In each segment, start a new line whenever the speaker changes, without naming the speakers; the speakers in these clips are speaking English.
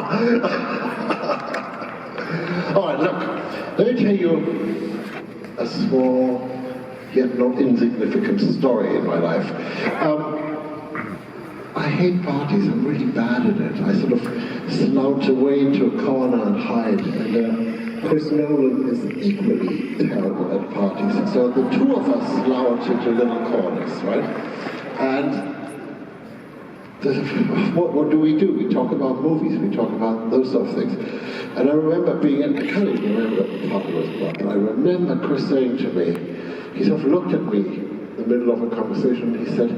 All right, look, let me tell you a small, yet not insignificant story in my life. I hate parties, I'm really bad at it. I sort of slouch away into a corner and hide. And Chris Nolan is equally terrible at parties. So the two of us slouch into little corners, right? And what do? We talk about movies, we talk about those sort of things. And I remember being I can't even remember what the party was about, but I remember Chris saying to me, he sort of looked at me in the middle of a conversation, and he said,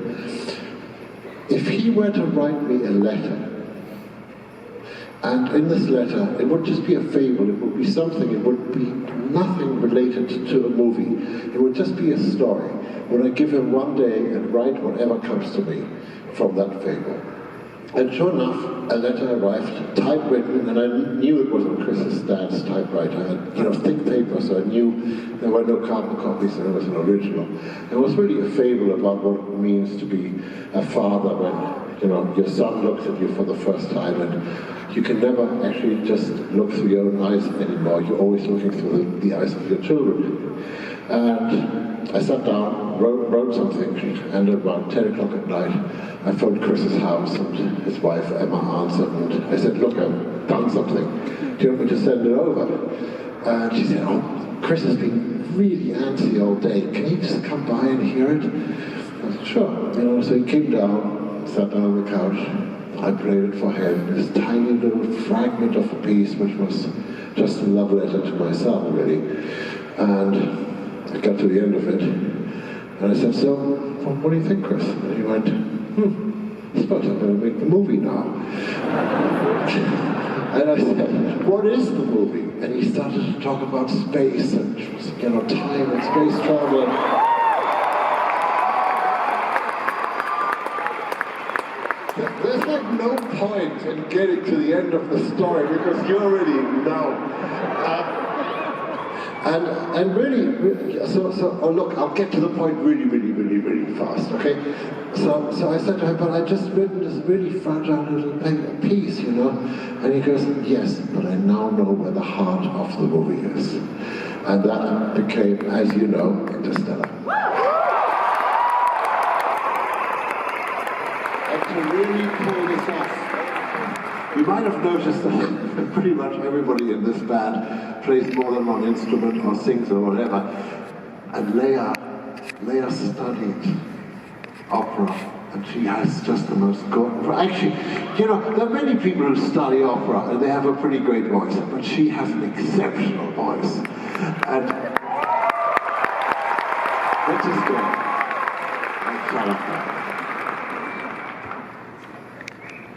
if he were to write me a letter, and in this letter, it would just be a fable, it would be something, it would be nothing related to a movie, it would just be a story. Would I give him one day and write whatever comes to me from that fable? And sure enough, a letter arrived, typewritten, and I knew it was on Chris's dad's typewriter. I had, thick paper, so I knew there were no carbon copies, and it was an original. It was really a fable about what it means to be a father when, your son looks at you for the first time, and you can never actually just look through your own eyes anymore. You're always looking through the eyes of your children. And I sat down, wrote something, and about 10 o'clock at night, I phoned Chris's house, and his wife Emma answered, and I said, look, I've done something. Do you want me to send it over? And she said, oh, Chris has been really antsy all day. Can you just come by and hear it? I said, sure. So he came down, sat down on the couch. I played it for him, this tiny little fragment of a piece, which was just a love letter to my son, really. And I got to the end of it, and I said, so, what do you think, Chris? And he went, I suppose I'm going to make the movie now. And I said, what is the movie? And he started to talk about space and, time and space travel. There's no point in getting to the end of the story because you already know. And really, look, I'll get to the point really fast, okay? So I said to her, but I just written this really fragile little piece, And he goes, yes, but I now know where the heart of the movie is. And that became, as you know, Interstellar. And to really pull this off, you might have noticed that pretty much everybody in this band plays more than one instrument or sings or whatever. And Leia studied opera, and she has just the most gorgeous. Actually, there are many people who study opera and they have a pretty great voice, but she has an exceptional voice. And let's just go.